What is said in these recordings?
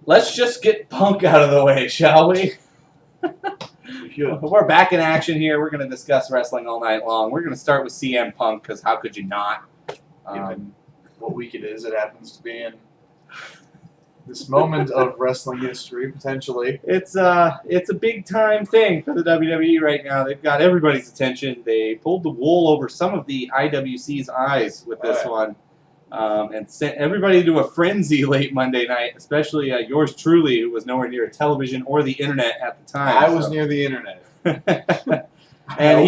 let's just get Punk out of the way, shall we? We're back in action here. We're going to discuss wrestling all night long. We're going to start with CM Punk, because how could you not? What week it is, it happens to be in this moment of wrestling history, potentially. It's a big-time thing for the WWE right now. They've got everybody's attention. They pulled the wool over some of the IWC's eyes with this one. And sent everybody to a frenzy late Monday night, especially yours truly, who was nowhere near a television or the internet at the time. I was near the internet. And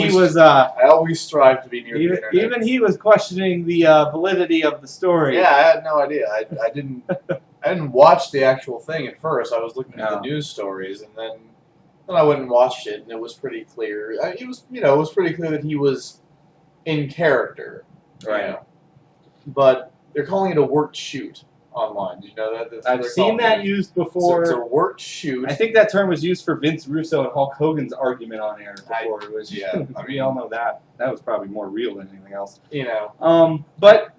I always strive to be near the internet. Even he was questioning the validity of the story. Yeah, I had no idea. I didn't watch the actual thing at first. I was looking at the news stories, and then I went and watched it, and it was pretty clear. It was pretty clear that he was in character, right? You know? But they're calling it a worked shoot online. Did you know that? I've seen that used before. So it's a worked shoot. I think that term was used for Vince Russo and Hulk Hogan's argument on air before. We all know that. That was probably more real than anything else. But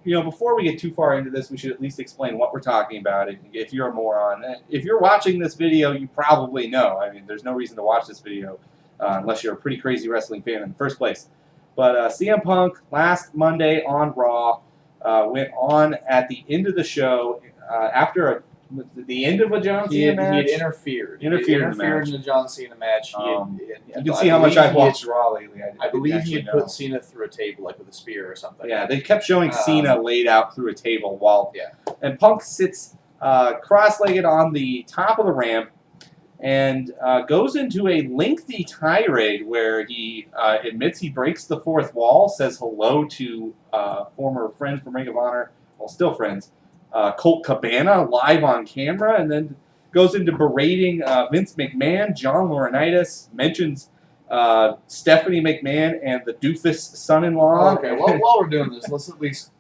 before we get too far into this, we should at least explain what we're talking about. If you're a moron, if you're watching this video, you probably know. I mean, there's no reason to watch this video unless you're a pretty crazy wrestling fan in the first place. But CM Punk last Monday on Raw. Went on at the end of the show after the end of a John Cena match. He had interfered. In the John Cena match. You can see how much I've watched Raw lately. I believe he had put Cena through a table, like with a spear or something. Yeah, they kept showing Cena laid out through a table and Punk sits cross-legged on the top of the ramp and goes into a lengthy tirade where he admits he breaks the fourth wall, says hello to former friends from Ring of Honor, well, still friends, Colt Cabana live on camera, and then goes into berating Vince McMahon, John Laurinaitis, mentions Stephanie McMahon and the doofus son-in-law. Okay, well, while we're doing this, let's at least,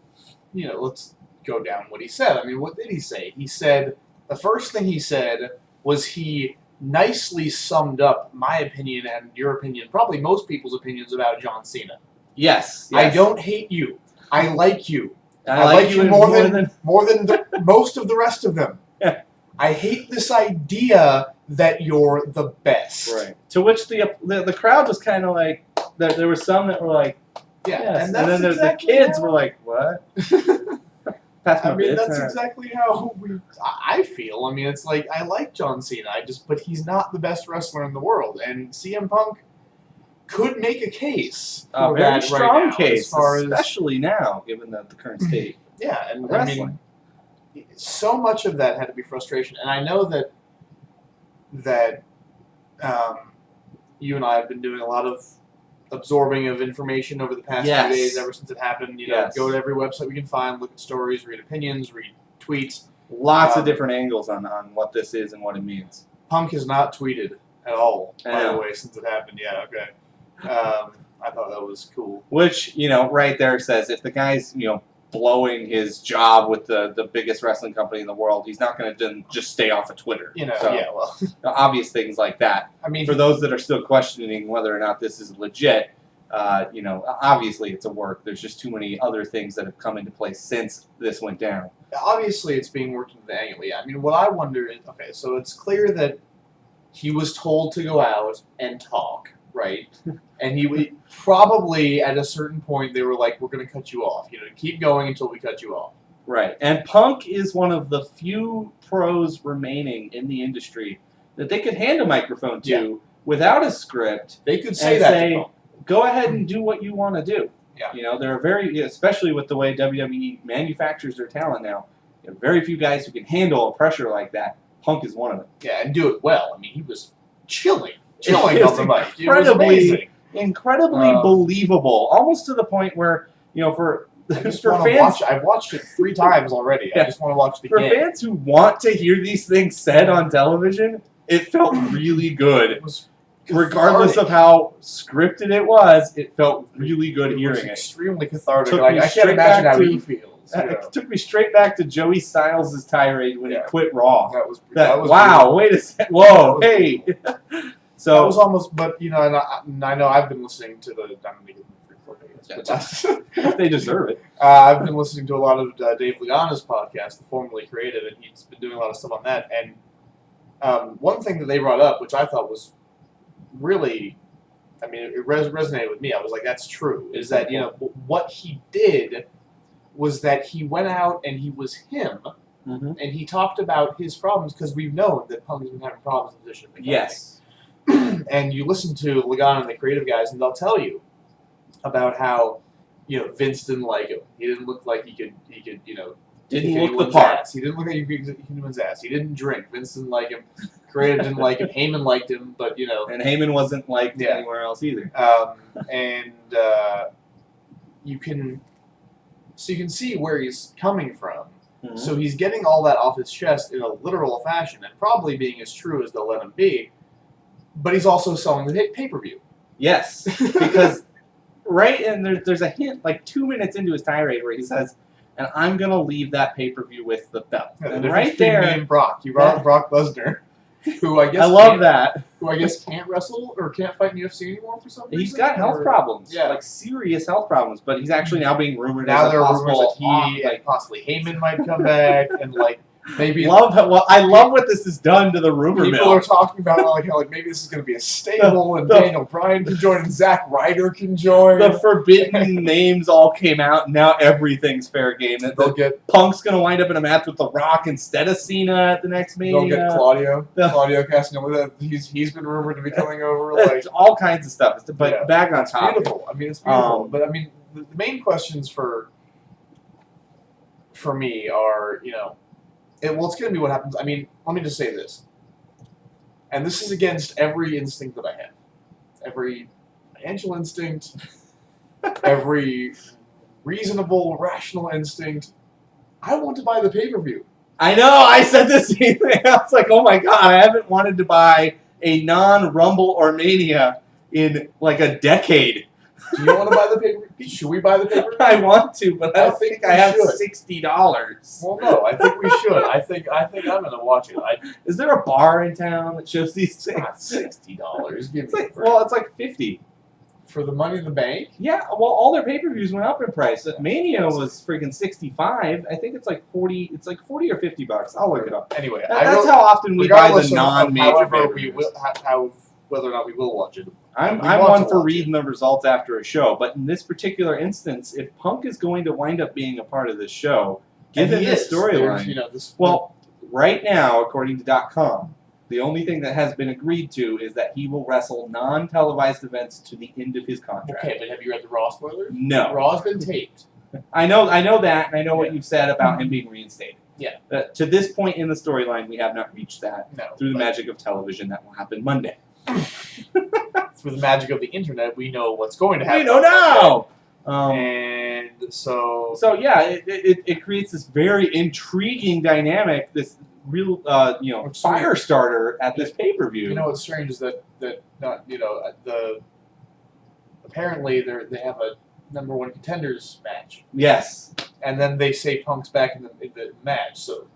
let's go down what he said. I mean, what did he say? He said, the first thing he said was he nicely summed up my opinion and your opinion, probably most people's opinions about John Cena. Yes. I don't hate you. I like you. I like you more than most of the rest of them. Yeah. I hate this idea that you're the best. Right. To which the crowd was kind of like, there were some that were like, yes. And then the kids were like, what? That's exactly how I feel. I mean, it's like, I like John Cena, but he's not the best wrestler in the world. And CM Punk could make a case for a very that strong right now, case, especially now, given the current state. Yeah, and wrestling. I mean, so much of that had to be frustration. And I know that you and I have been doing a lot of absorbing of information over the past few days, ever since it happened. Go to every website we can find, look at stories, read opinions, read tweets. Lots of different angles on what this is and what it means. Punk has not tweeted at all, by the way, since it happened. Yeah, okay. I thought that was cool. Which, right there says if the guy's, blowing his job with the biggest wrestling company in the world, he's not going to just stay off of Twitter. Obvious things like that. I mean, for those that are still questioning whether or not this is legit, obviously it's a work. There's just too many other things that have come into place since this went down. Obviously, it's being worked into the angle. Yeah, I mean, what I wonder is, okay, so it's clear that he was told to go out and talk, right? And he probably, at a certain point, they were like, we're going to cut you off. Keep going until we cut you off. Right. And Punk is one of the few pros remaining in the industry that they could hand a microphone to without a script. They could say go ahead and do what you want to do. Yeah. There are especially with the way WWE manufactures their talent now, there are very few guys who can handle a pressure like that. Punk is one of them. Yeah, and do it well. I mean, he was chilling on the mic. It was amazing. Incredibly believable, almost to the point where, for fans, I've watched it 3 times already. I just want to watch it again. For fans who want to hear these things said on television, it felt really good. It was regardless of how scripted it was, it felt really good hearing it. Extremely cathartic. I can't imagine how he feels. It took me straight back to Joey Styles' tirade when he quit Raw. That was wow, wait a second. Whoa, hey. So that was almost, but and I know I've been listening to the. I'm going to get They deserve it. I've been listening to a lot of Dave Lagana's podcast, the Formerly Creative, and he's been doing a lot of stuff on that. And one thing that they brought up, which I thought was really, I mean, it resonated with me. I was like, that's true. Is that, you know, what he did was that he went out and he was him, and he talked about his problems, because we've known that Punk's been having problems in position. Yes. And you listen to Lagana and the creative guys, and they'll tell you about how, you know, Vince didn't like him. He didn't look like he could, you know, didn't look the part. He didn't look like he could win his ass. He didn't drink. Vince didn't like him. Creative didn't like him. Heyman liked him, but, you know. And Heyman wasn't liked anywhere else either. You can see where he's coming from. So he's getting all that off his chest in a literal fashion, and probably being as true as they'll let him be. But he's also selling the pay-per-view. Yes, because and there's a hint like 2 minutes into his tirade where he says, "And I'm gonna leave that pay-per-view with the belt." Yeah, and right there, me and Brock. You brought Brock Lesnar, who I guess who I guess can't wrestle or can't fight in UFC anymore for some reason. He's got health problems, like serious health problems. But he's actually now being rumored. Now as there a are possible rumors that possibly Heyman might come back, and like. Maybe I love what this has done to the rumor mill. People are talking about how maybe this is going to be a stable, and Daniel Bryan can join, and Zack Ryder can join. The forbidden names all came out, and now everything's fair game. Punk's going to wind up in a match with The Rock instead of Cena at the next Mania. They'll get Claudio Castagnoli. He's been rumored to be coming over. Like all kinds of stuff. But back on top. It's beautiful. I mean, it's beautiful. But I mean, the main questions for me are, you know. It's going to be what happens. I mean, let me just say this. And this is against every instinct that I have. Every financial instinct, every reasonable, rational instinct. I want to buy the pay-per-view. I know. I said the same thing. I was like, oh my God, I haven't wanted to buy a non-Rumble or Mania in like a decade. Do you want to buy the pay-per-view? Should we buy the pay-per-view? I want to, but I don't think I have $60. Well, no, I think we should. I think I'm going to watch it. Is there a bar in town that shows these things? Not $60. It's like $50 for the Money in the Bank. Yeah, well, all their pay-per-views went up in price. Mania was freaking $65. I think it's like $40. It's like $40 or $50. I'll look it up. Anyway, that's how often we buy the non-major pay-per-views. Whether or not we will watch it. I'm one for reading the results after a show, but in this particular instance, if Punk is going to wind up being a part of this show, given this storyline, well, right now, according to .com, the only thing that has been agreed to is that he will wrestle non-televised events to the end of his contract. Okay, but have you read the Raw spoilers? No. Raw's been taped. I know that, and I know what you've said about him being reinstated. Yeah. To this point in the storyline, we have not reached that. No, through the magic of television, that will happen Monday. Through the magic of the internet, we know what's going to happen. We don't know. And so yeah, it creates this very intriguing dynamic. This real fire starter at this pay-per-view. You know what's strange is that apparently they have a number one contenders match. Yes. And then they say Punk's back in the match. So.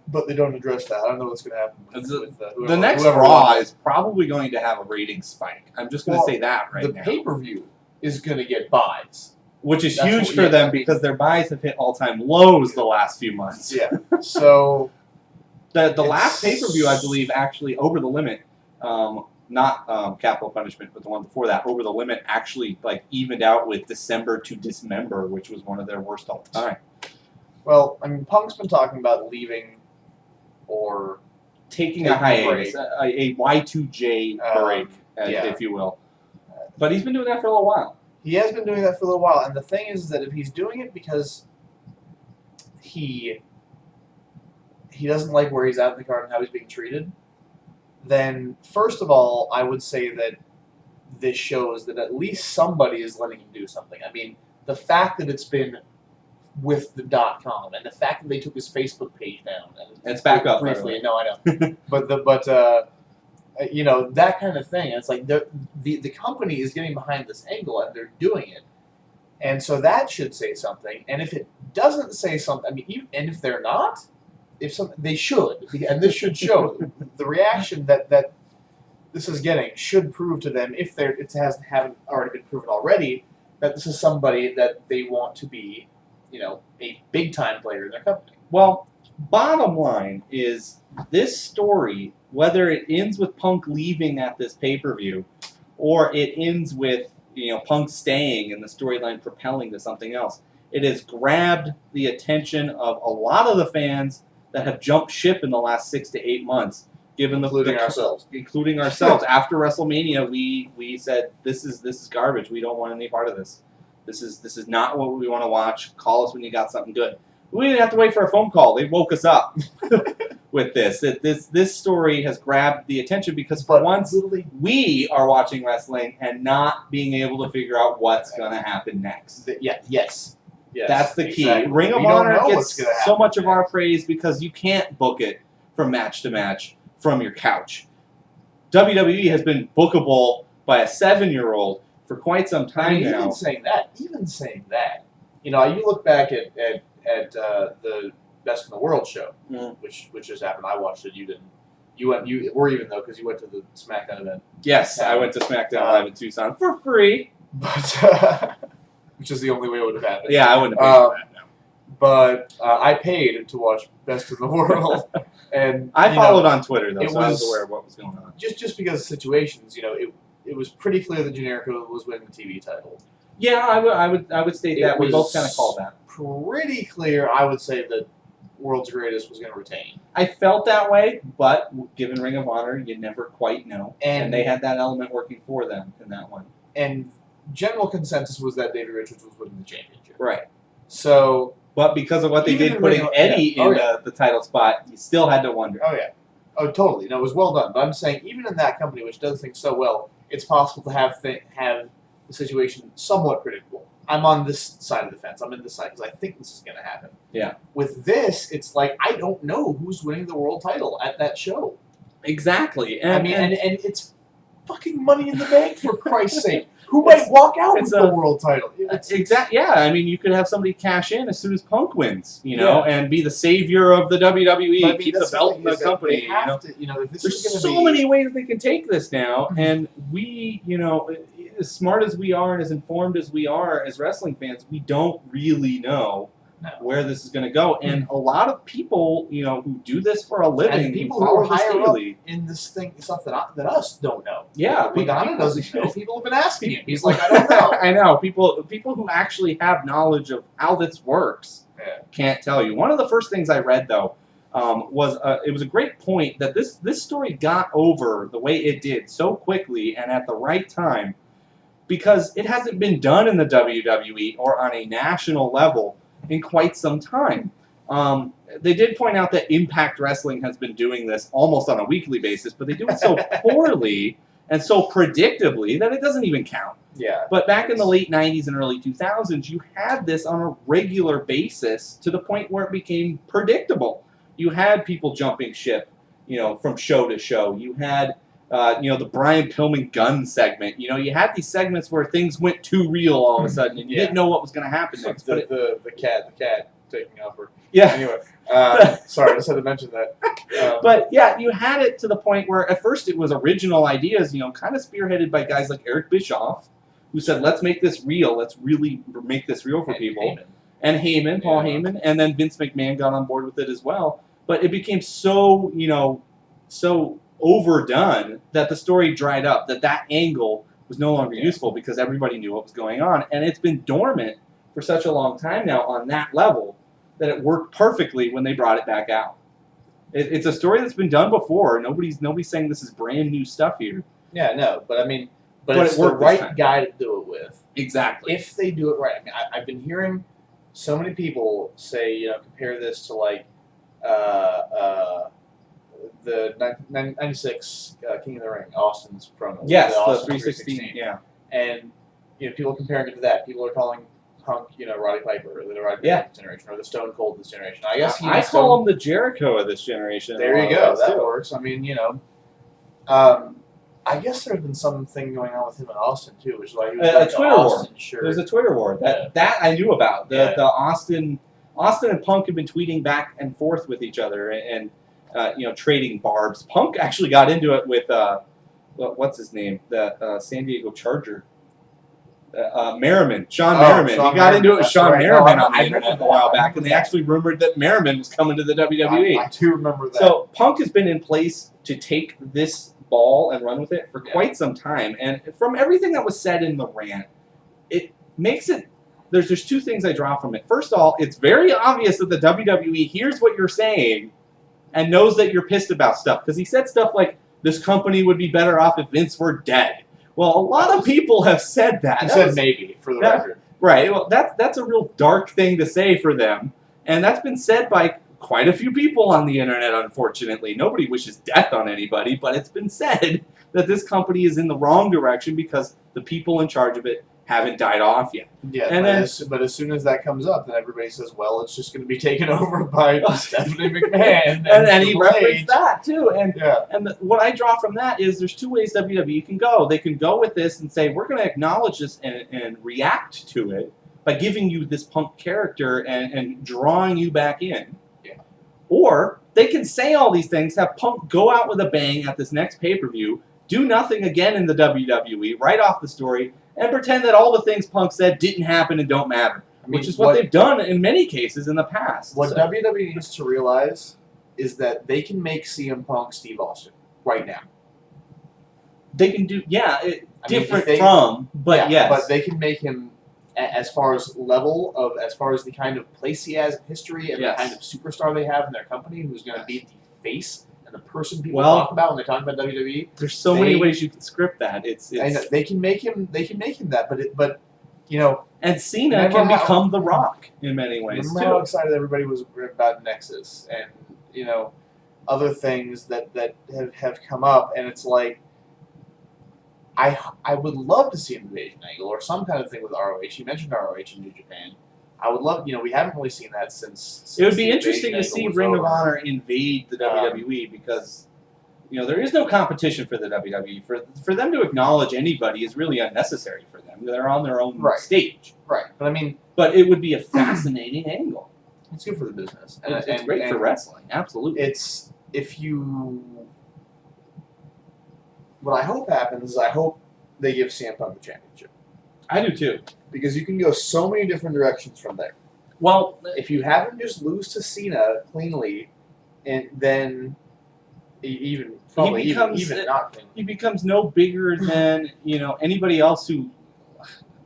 But they don't address that. I don't know what's going to happen with the next Raw is probably going to have a rating spike. I'm just going to say that now. The pay-per-view is going to get buys. Which is huge for them because their buys have hit all-time lows the last few months. Yeah. So the last pay-per-view, I believe, actually Over the Limit, not Capital Punishment, but the one before that, Over the Limit, actually evened out with December to Dismember, which was one of their worst all time. Well, I mean, Punk's been talking about leaving or taking a hiatus, a Y2J break, if you will. But he's been doing that for a little while. He has been doing that for a little while, and the thing is that if he's doing it because he doesn't like where he's at in the card and how he's being treated, then first of all, I would say that this shows that at least somebody is letting him do something. I mean, the fact that it's been with the .com and the fact that they took his Facebook page down. It's back up briefly. No, I know, but that kind of thing. It's like the company is getting behind this angle and they're doing it, and so that should say something. And if it doesn't say something, I mean, and if they're not, they should, and this should show the reaction that this is getting should prove to them, if it haven't already been proven already, that this is somebody that they want to be, a big-time player in their company. Well, bottom line is this story, whether it ends with Punk leaving at this pay-per-view or it ends with Punk staying and the storyline propelling to something else, it has grabbed the attention of a lot of the fans that have jumped ship in the last 6 to 8 months. Including ourselves. After WrestleMania, we said this is garbage. We don't want any part of this. This is not what we want to watch. Call us when you got something good. We didn't have to wait for a phone call. They woke us up with this. This story has grabbed the attention because for once we are watching wrestling and not being able to figure out what's going to happen next. Yes. That's the key. Exactly. Ring of Honor gets so much of our praise because you can't book it from match to match from your couch. WWE has been bookable by a 7-year-old for quite some time now. Even saying that, you look back at the Best in the World show, which just happened. I watched it. You didn't. You were even though because you went to the SmackDown event. Yes, I went to SmackDown Live in Tucson for free, but which is the only way it would have happened. Yeah, I wouldn't have paid for that. No. But I paid to watch Best in the World, and I followed on Twitter though, so I was aware of what was going on. Just because of situations, it was pretty clear that Generico was winning the TV title. Yeah, I would state that. We both kind of called that. Pretty clear, I would say that World's Greatest was going to retain. I felt that way, but given Ring of Honor, you never quite know. And they had that element working for them in that one. And general consensus was that Davey Richards was winning the championship. Right. So, but because of what they did putting Eddie in the title spot, you still had to wonder. Oh, yeah. Oh, totally. No, it was well done. But I'm saying, even in that company, which does things so well, it's possible to have the situation somewhat predictable. I'm on this side of the fence. I'm in this side because I think this is going to happen. Yeah. With this, it's like I don't know who's winning the world title at that show. Exactly. And it's fucking Money in the Bank, for Christ's sake. Who might walk out with the world title? Exactly. Yeah. I mean, you could have somebody cash in as soon as Punk wins, and be the savior of the WWE, keep the belt in the company. There's so many ways they can take this now, and we, as smart as we are and as informed as we are as wrestling fans, we don't really know where this is going to go. And a lot of people, who do this for a living, and people who are higher up in this stuff that us don't know. Yeah, Pagano doesn't know. People have been asking him. He's like, I don't know. I know. People who actually have knowledge of how this works can't tell you. One of the first things I read, though, was it was a great point that this story got over the way it did so quickly and at the right time because it hasn't been done in the WWE or on a national level in quite some time. They did point out that Impact Wrestling has been doing this almost on a weekly basis, but they do it so poorly and so predictably that it doesn't even count. Yeah. But back in the late 90s and early 2000s, you had this on a regular basis to the point where it became predictable. You had people jumping ship, from show to show. You had, the Brian Pillman gun segment. You had these segments where things went too real all of a sudden, and you didn't know what was going to happen next. The cat taking over. Yeah. Anyway, sorry, I just had to mention that. But yeah, you had it to the point where at first it was original ideas, kind of spearheaded by guys like Eric Bischoff, who said, "Let's make this real. Let's really make this real for people." And Heyman, Paul Heyman, and then Vince McMahon got on board with it as well. But it became so, so overdone that the story dried up, that angle was no longer useful because everybody knew what was going on. And it's been dormant for such a long time now on that level that it worked perfectly when they brought it back out. It's a story that's been done before. Nobody's saying this is brand new stuff here. Yeah, no, but it's the right guy to do it with. Exactly. If they do it right. I mean, I've been hearing so many people say, compare this to like the 96 King of the Ring, Austin's promo. Yes, the 316. Yeah. And, people comparing it to that. People are calling Punk, Roddy Piper, or the Roddy Piper this generation, or the Stone Cold this generation. I guess I call him the Jericho of this generation. There you go. That works. I mean, I guess there's been something going on with him in Austin too, which is why he was a Twitter war. Shirt. There's a Twitter war that I knew about. The Austin and Punk have been tweeting back and forth with each other and trading barbs. Punk actually got into it with what's his name, the San Diego Charger. Merriman, Sean Merriman. He got into it with Sean Merriman on the internet a while back, and they actually rumored that Merriman was coming to the WWE. I do remember that. So Punk has been in place to take this ball and run with it for quite some time, and from everything that was said in the rant, it makes it. There's two things I draw from it. First of all, it's very obvious that the WWE hears what you're saying and knows that you're pissed about stuff, because he said stuff like, "This company would be better off if Vince were dead." Well, a lot of people have said that. He said maybe, for the record. Right. Well, that's a real dark thing to say for them. And that's been said by quite a few people on the internet, unfortunately. Nobody wishes death on anybody, but it's been said that this company is in the wrong direction because the people in charge of it haven't died off yet. Yeah, but as soon as that comes up, then everybody says, well, it's just going to be taken over by Stephanie McMahon. and he referenced that, too. And what I draw from that is there's two ways WWE can go. They can go with this and say, we're going to acknowledge this and react to it by giving you this Punk character and drawing you back in. Yeah. Or they can say all these things, have Punk go out with a bang at this next pay-per-view, do nothing again in the WWE, write off the story, and pretend that all the things Punk said didn't happen and don't matter, which is what they've done in many cases in the past. What WWE needs to realize is that they can make CM Punk Steve Austin right now. They can do, different yes. But they can make him, as far as the kind of place he has in history and the kind of superstar they have in their company, who's going to be the face and the person people talk about when they talk about WWE. There's so many ways you can script that. It's they can make him that, but you know, and Cena can become The Rock in many ways. Remember how excited everybody was about Nexus and other things that have come up, and it's like I would love to see an invasion angle or some kind of thing with ROH. You mentioned ROH in New Japan. I would love, we haven't really seen that since it would be interesting to see Ring of Honor invade the WWE because, there is no competition for the WWE. For them to acknowledge anybody is really unnecessary for them. They're on their own stage. Right. But it would be a fascinating angle. It's good for the business. It's great for wrestling. Absolutely. What I hope happens is I hope they give CM Punk a championship. I do too. Because you can go so many different directions from there. Well, if you have him just lose to Cena cleanly, and then even not cleanly, he becomes no bigger than anybody else who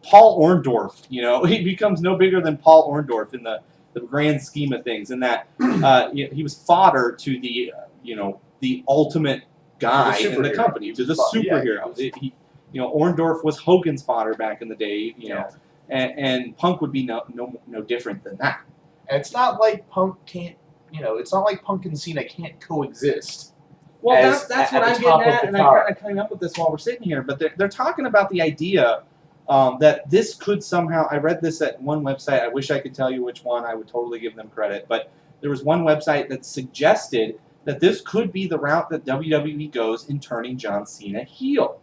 Paul Orndorff. He becomes no bigger than Paul Orndorff in the grand scheme of things. In that he was fodder to the ultimate guy in the company, to the superhero. Orndorff was Hogan's fodder back in the day, and Punk would be no different than that. And it's not like Punk can't, it's not like Punk and Cena can't coexist. Well, that's what I'm getting at, and I'm kind of coming up with this while we're sitting here. But they're talking about the idea that this could somehow. I read this at one website. I wish I could tell you which one. I would totally give them credit, but there was one website that suggested that this could be the route that WWE goes in turning John Cena heel.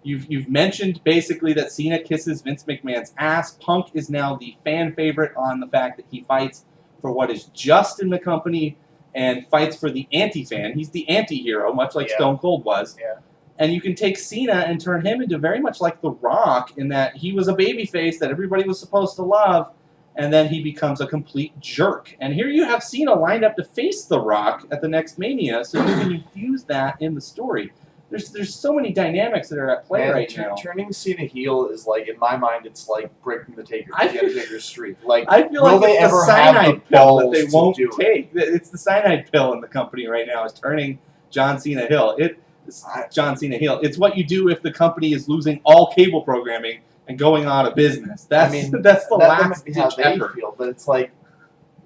You've mentioned basically that Cena kisses Vince McMahon's ass. Punk is now the fan favorite on the fact that he fights for what is just in the company and fights for the anti-fan. He's the anti-hero, much like Stone Cold was. Yeah. And you can take Cena and turn him into very much like The Rock in that he was a babyface that everybody was supposed to love, and then he becomes a complete jerk. And here you have Cena lined up to face The Rock at the next Mania, so you can infuse that in the story. There's so many dynamics that are at play right now. Turning Cena heel is like, in my mind, it's like breaking the Taker's streak. I feel like it's the cyanide pill that they won't take. It's the cyanide pill in the company right now is turning John Cena heel. It's what you do if the company is losing all cable programming and going out of business. That's the last ditch effort. Feel, but it's like,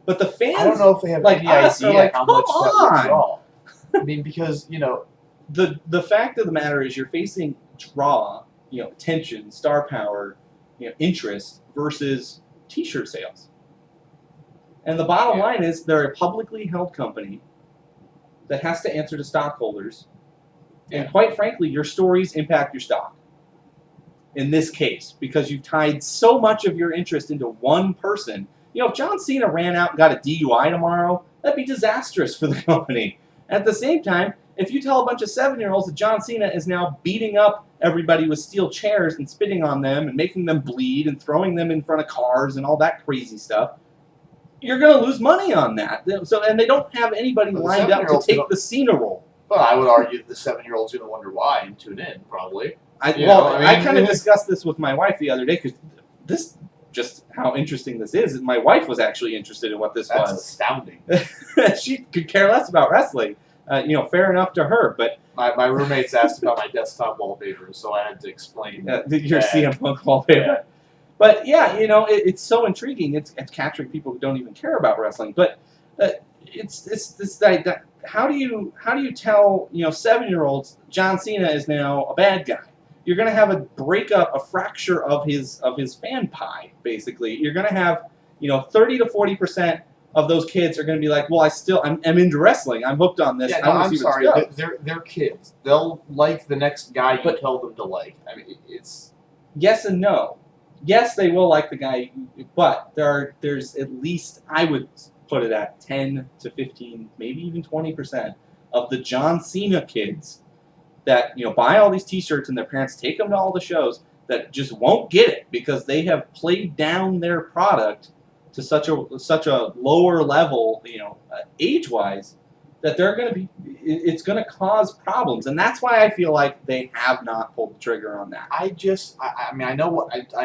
but the fans, I don't know if they have any idea how much that would draw. Because The fact of the matter is you're facing draw, attention, star power, interest versus T-shirt sales. And the bottom line is they're a publicly held company that has to answer to stockholders. And quite frankly, your stories impact your stock. In this case, because you've tied so much of your interest into one person. If John Cena ran out and got a DUI tomorrow, that'd be disastrous for the company. At the same time, if you tell a bunch of 7-year-olds that John Cena is now beating up everybody with steel chairs and spitting on them and making them bleed and throwing them in front of cars and all that crazy stuff, you're going to lose money on that. So, and they don't have anybody lined up to take the Cena role. Well, I would argue that the 7-year-old's going to wonder why and tune in, probably. I kind of discussed this with my wife the other day because this, just how interesting this is. My wife was actually interested in what this was. That's astounding. She could care less about wrestling. Fair enough to her, but my roommates asked about my desktop wallpaper, so I had to explain your CM Punk wallpaper. Yeah. But yeah, it's so intriguing. It's capturing people who don't even care about wrestling. But it's this like how do you tell 7-year-olds John Cena is now a bad guy? You're going to have a breakup, a fracture of his fan pie. Basically, you're going to have 30 to 40% of those kids are going to be like, well, I'm into wrestling. I'm hooked on this. Yeah, no, I'm sorry. They're kids. They'll like the next guy you tell them to like. I mean, it's yes and no. Yes, they will like the guy, but there's at least, I would put it at 10 to 15, maybe even 20% of the John Cena kids that buy all these T-shirts and their parents take them to all the shows that just won't get it because they have played down their product to such a lower level, age-wise, that they're going to be. It's going to cause problems, and that's why I feel like they have not pulled the trigger on that. I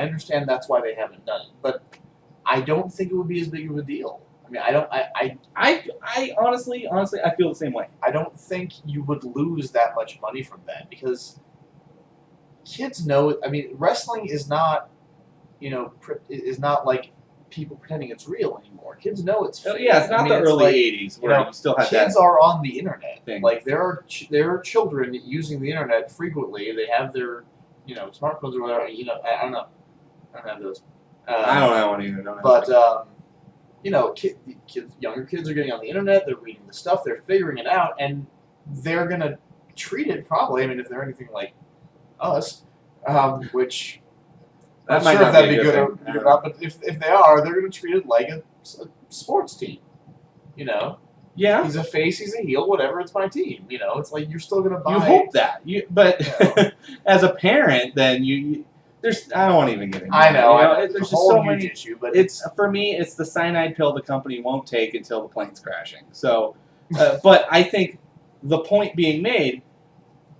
understand that's why they haven't done it, but I don't think it would be as big of a deal. I mean, I honestly, I feel the same way. I don't think you would lose that much money from that because kids know. I mean, wrestling is not, is not like people pretending it's real anymore. Kids know it's fake. Yeah, it's not the early 80s where you still have kids that are on the internet. Thing. Like there are children using the internet frequently. They have their smartphones or whatever. I don't know. I don't have those. I don't have one either. Younger kids are getting on the internet. They're reading the stuff. They're figuring it out, and they're gonna treat it probably. I mean, if they're anything like us, which. I'm not sure if that'd be good or not, but if they are, they're going to treat it like a sports team. Yeah. He's a face, he's a heel, whatever. It's my team. It's like you're still going to buy. You hope that, but as a parent, then there's. I don't want to even get into. I know. There's just so many issue, but for me, it's the cyanide pill the company won't take until the plane's crashing. So, but I think the point being made.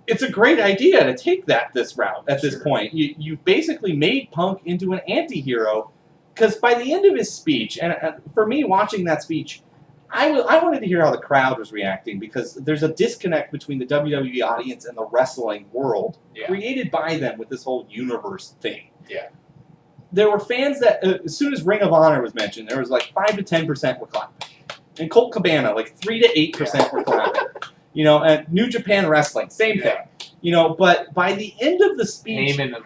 It's a great idea to take this route at this point. You've basically made Punk into an anti-hero because by the end of his speech, and for me watching that speech, I wanted to hear how the crowd was reacting because there's a disconnect between the WWE audience and the wrestling world created by them with this whole universe thing. Yeah. There were fans that, as soon as Ring of Honor was mentioned, there was like 5 to 10% were clapping. And Colt Cabana, like 3 to 8% were clapping. And New Japan Wrestling, same thing. But by the end of the speech, Heyman and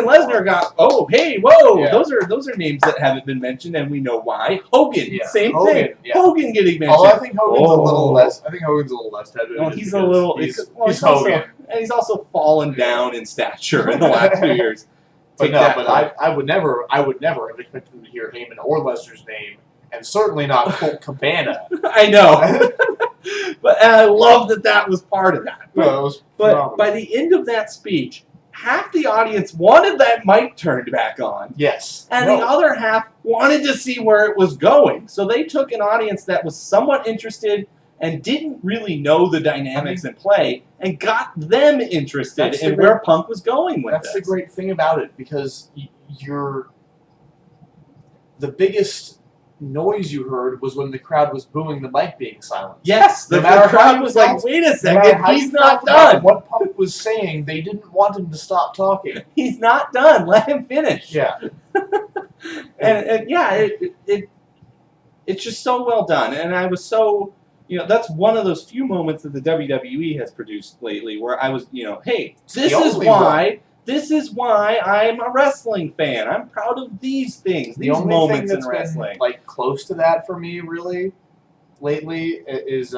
Lesnar got, oh, hey, whoa, yeah. Those are names that haven't been mentioned, and we know why. Hogan, same thing. Yeah. Hogan getting mentioned. Although I think Hogan's a little less. Heavy. No, he's a little. He's Hogan, and he's also fallen down in stature in the last few years. But I would never have expected to hear Heyman or Lesnar's name, and certainly not Colt Cabana. I know. But I love that was part of that. But by the end of that speech, half the audience wanted that mic turned back on. Yes. And the other half wanted to see where it was going. So they took an audience that was somewhat interested and didn't really know the dynamics in play and got them interested in where Punk was going with That's the great thing about it because the biggest noise you heard was when the crowd was booing the mic being silent. Yes, the crowd was like, wait a second, he's not done. What Punk was saying, they didn't want him to stop talking. He's not done. Let him finish. Yeah. It's just so well done. And I was so, that's one of those few moments that the WWE has produced lately where I was, hey, this is why I'm a wrestling fan. I'm proud of these things, these moments in wrestling. Been, close to that for me, really, lately is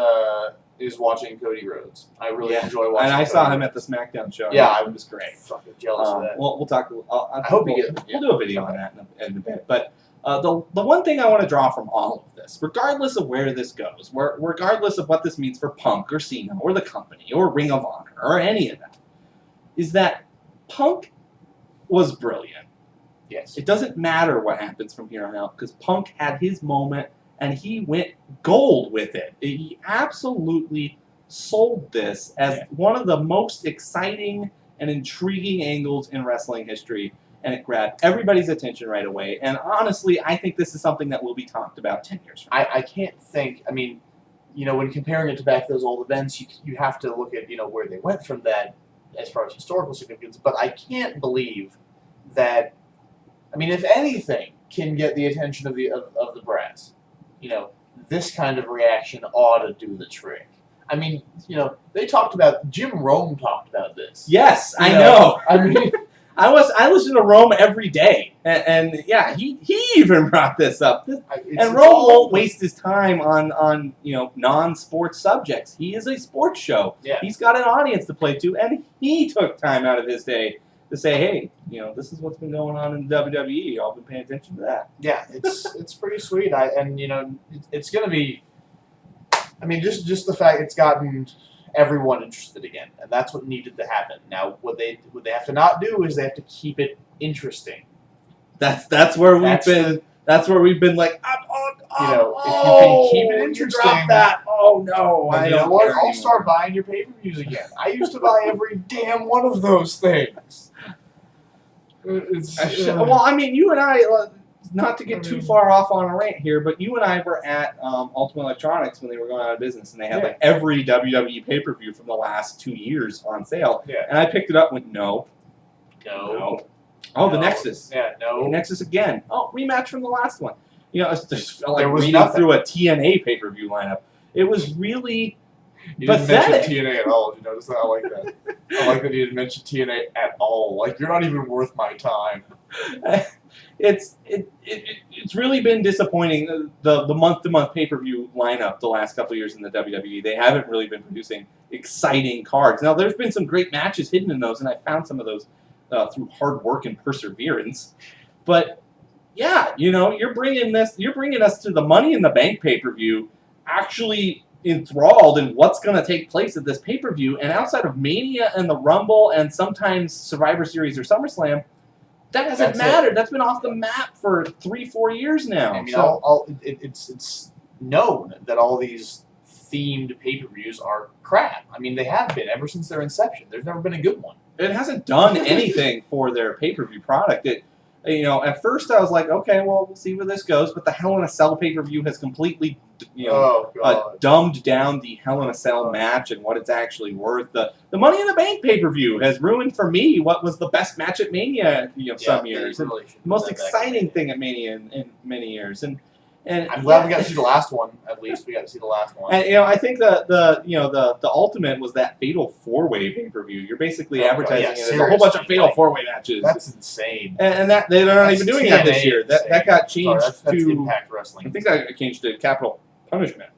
watching Cody Rhodes. I really enjoy watching. And I saw him at the SmackDown show. Yeah, I was great. Fucking jealous of that. We'll talk. I hope we'll do a video on that in a bit. But The one thing I want to draw from all of this, regardless of where this goes, regardless of what this means for Punk or Cena or the company or Ring of Honor or any of that, is that Punk was brilliant. Yes. It doesn't matter what happens from here on out because Punk had his moment and he went gold with it. He absolutely sold this as one of the most exciting and intriguing angles in wrestling history, and it grabbed everybody's attention right away. And honestly, I think this is something that will be talked about 10 years from now. I can't think, I mean, when comparing it to back to those old events, you have to look at, where they went from that as far as historical significance, but I can't believe that, if anything can get the attention of the brass, this kind of reaction ought to do the trick. They talked about, Jim Rome talked about this. Yes, I know. I listen to Rome every day, and yeah, he even brought this up. And Rome won't waste his time on non-sports subjects. He is a sports show. Yeah. He's got an audience to play to, and he took time out of his day to say, hey, this is what's been going on in the WWE. Y'all been paying attention to that. Yeah, it's pretty sweet. It's going to be, just the fact it's gotten everyone interested again, and that's what needed to happen. Now, what they have to not do is they have to keep it interesting. That's where we've been. That's where we've been like, if you can keep it interesting, drop that. Oh no, I don't know what? care I'll start buying your pay-per-views again. I used to buy every damn one of those things. Well, you and I, not to get too far off on a rant here, but you and I were at Ultimate Electronics when they were going out of business, and they had every WWE pay-per-view from the last 2 years on sale. Yeah. And I picked it up with no. No. Oh, the Nexus. Yeah, no. The Nexus again. Oh, rematch from the last one. It's just like there was reading nothing. through a TNA pay-per-view lineup. It was really you pathetic. Didn't mention TNA at all. Did you notice that? I like that. I like that you didn't mention TNA at all. Like, you're not even worth my time. It's really been disappointing, the month-to-month pay-per-view lineup the last couple of years in the WWE. They haven't really been producing exciting cards. Now, there's been some great matches hidden in those, and I found some of those through hard work and perseverance. But yeah, you're bringing us to the Money in the Bank pay-per-view, actually enthralled in what's going to take place at this pay-per-view, and outside of Mania and the Rumble and sometimes Survivor Series or SummerSlam, that hasn't mattered. That's been off the map for 3-4 years now. It's known that all these themed pay-per-views are crap. They have been ever since their inception. There's never been a good one. It hasn't done anything for their pay-per-view product. At first I was like, okay, well, we'll see where this goes. But the Hell in a Cell pay-per-view has completely, dumbed down the Hell in a Cell match and what it's actually worth. The Money in the Bank pay-per-view has ruined for me what was the best match at Mania, some years. Really the most exciting thing at Mania in many years. And I'm glad we got to see the last one. At least we got to see the last one. And I think the ultimate was that Fatal 4-Way pay-per-view. You're basically advertising it as a whole bunch of Fatal 4-Way matches. That's insane. And that they're not even doing that this year. That got changed that's to Impact Wrestling. I think that got changed to Capital Punishment.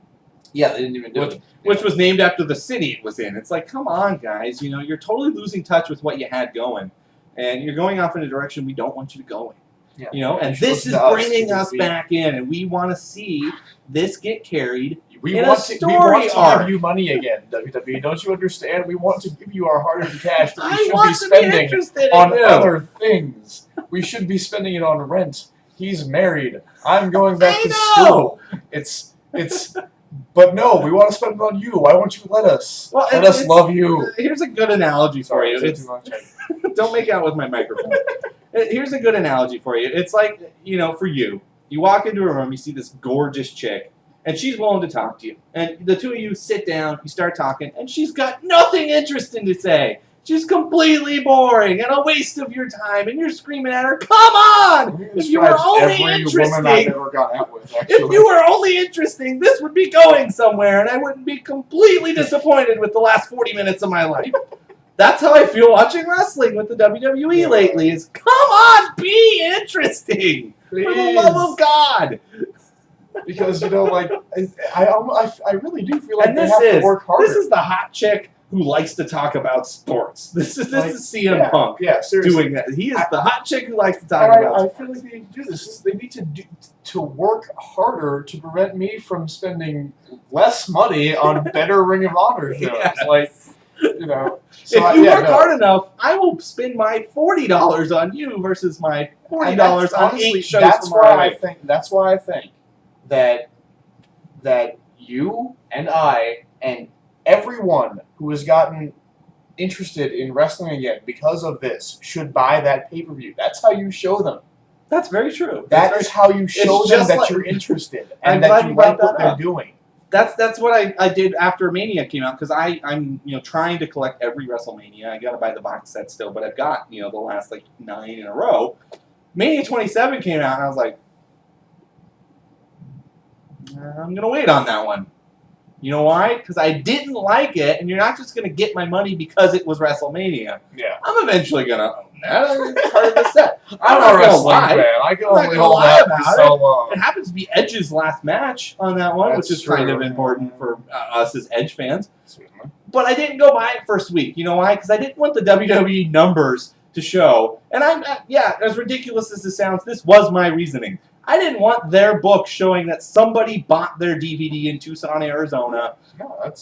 Yeah, they didn't even do it. Which was named after the city it was in. It's like, come on, guys. You're totally losing touch with what you had going, and you're going off in a direction we don't want you to go in. Yeah. And this is bringing us back in, and we want to see this get carried we in want a to story arc. give you money again, WWE. Don't you understand? We want to give you our hard-earned cash that we I should want be to spending interested on in you. other things. We should be spending it on rent. He's married. I'm going back to school. But no, we want to spend it on you. Why won't you let us? Let us love you. Here's a good analogy for you. Too much. Don't make out with my microphone. Here's a good analogy for you. It's like, for you walk into a room, you see this gorgeous chick, and she's willing to talk to you. And the two of you sit down, you start talking, and she's got nothing interesting to say. She's completely boring and a waste of your time, and you're screaming at her, come on! If you were only interesting, I've ever gone out with, if you were only interesting, this would be going somewhere, and I wouldn't be completely disappointed with the last 40 minutes of my life. That's how I feel watching wrestling with the WWE lately. Is come on, be interesting, please. For the love of God. Because I really do feel like and they have to work harder. This is the hot chick who likes to talk about sports. This is CM Punk seriously. doing that. He is the hot chick who likes to talk about sports. I feel like they need to do this. They need to work harder to prevent me from spending less money on better Ring of Honor shows. Yes. Like, you know. So if you work hard enough, I will spend my $40 on you versus my $40 on 8 shows. That's why I think that you and I and everyone who has gotten interested in wrestling again because of this should buy that pay-per-view. That's how you show them. That's very true. That is how you show them that you're interested and that you like what they're doing. That's what I did after Mania came out, because I'm trying to collect every WrestleMania. I got to buy the box set still, but I've got the last 9 in a row. Mania 27 came out, and I was like, I'm gonna wait on that one. You know why? Because I didn't like it, and you're not just gonna get my money because it was WrestleMania. Yeah. I'm eventually gonna own that. It's part of the set. I'm not a wrestling fan. I can only hold that for so long. It happens to be Edge's last match on that one, which is kind of important for us as Edge fans. But I didn't go buy it first week. You know why? Because I didn't want the WWE numbers to show. And as ridiculous as this sounds, this was my reasoning. I didn't want their book showing that somebody bought their DVD in Tucson, Arizona,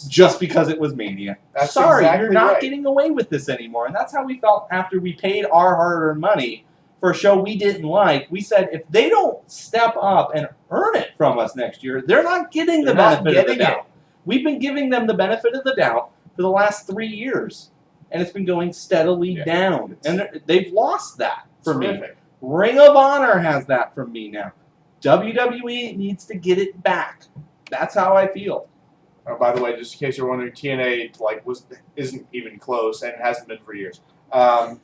just because it was Mania. Sorry, you're not getting away with this anymore. And that's how we felt after we paid our hard-earned money for a show we didn't like. We said, if they don't step up and earn it from us next year, they're not getting the benefit of the doubt. We've been giving them the benefit of the doubt for the last 3 years, and it's been going steadily down. And they've lost that for me. Ring of Honor has that from me now. WWE needs to get it back. That's how I feel. Oh, by the way, just in case you're wondering, TNA isn't even close and hasn't been for years. What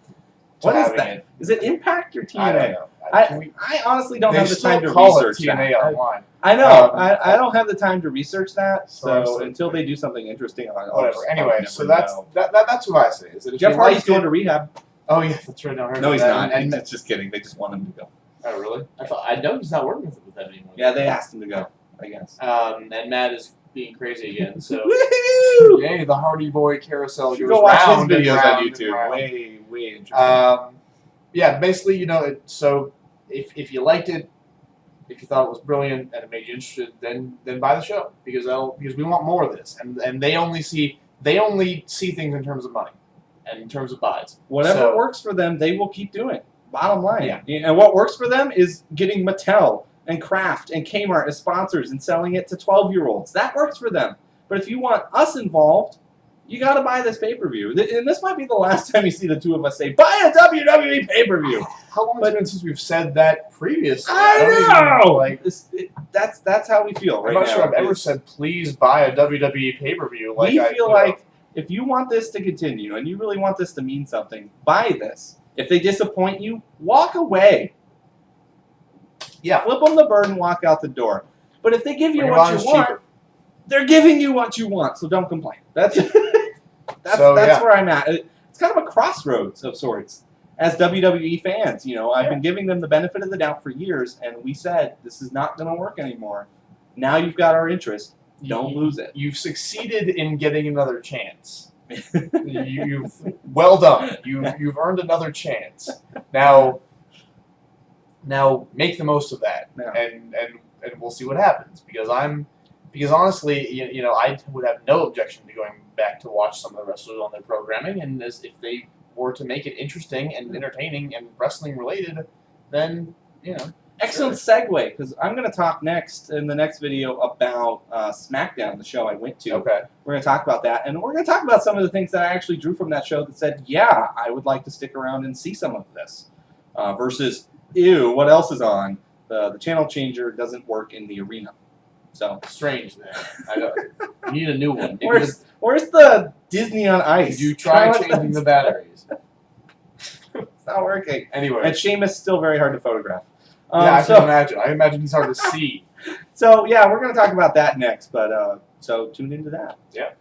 is that? Is it Impact or TNA? I don't know. I honestly don't have the time to research TNA that. online. I know. I don't have the time to research that. So until they do something interesting, whatever. Anyway, so that's what I say. Is that if Jeff Hardy's going to rehab. Oh yeah, that's right. No, he's not. And that's just kidding. They just want him to go. Oh really? I know he's not working with them anymore. Yeah, they asked him to go, I guess. And Matt is being crazy again. So woohoo! Yay, the Hardy Boy carousel goes go watch round his videos round on YouTube. round. Way interesting. Yeah, basically, so if you liked it, if you thought it was brilliant and it made you interested, then buy the show because we want more of this, and they only see things in terms of money and in terms of buys. Whatever works for them, they will keep doing. Bottom line, and what works for them is getting Mattel and Kraft and Kmart as sponsors and selling it to 12-year-olds. That works for them. But if you want us involved, you got to buy this pay-per-view. And this might be the last time you see the two of us say, buy a WWE pay-per-view. How long has it been since we've said that previously? I know! That's how we feel right now. I'm not sure I've ever said, please buy a WWE pay-per-view. We feel like if you want this to continue and you really want this to mean something, buy this. If they disappoint you, walk away. Yeah, flip them the bird and walk out the door. But if they give you what you want, they're giving you what you want, so don't complain. That's where I'm at. It's kind of a crossroads of sorts. As WWE fans, I've been giving them the benefit of the doubt for years, and we said this is not going to work anymore. Now you've got our interest. Don't lose it. You've succeeded in getting another chance. Well done. You've earned another chance. Now make the most of that, and we'll see what happens. Because honestly, I would have no objection to going back to watch some of the wrestlers on their programming, and if they were to make it interesting and entertaining and wrestling related, then Excellent segue, because I'm going to talk next in the next video about SmackDown, the show I went to. Okay. We're going to talk about that, and we're going to talk about some of the things that I actually drew from that show that said, yeah, I would like to stick around and see some of this. Versus, ew, what else is on? The channel changer doesn't work in the arena. So strange, man. I know. You need a new one. Where's the Disney on Ice? Did you try changing the batteries? It's not working. Anyway. And Sheamus is still very hard to photograph. I can imagine. I imagine he's hard to see. So, yeah, we're going to talk about that next, but so tune into that. Yeah.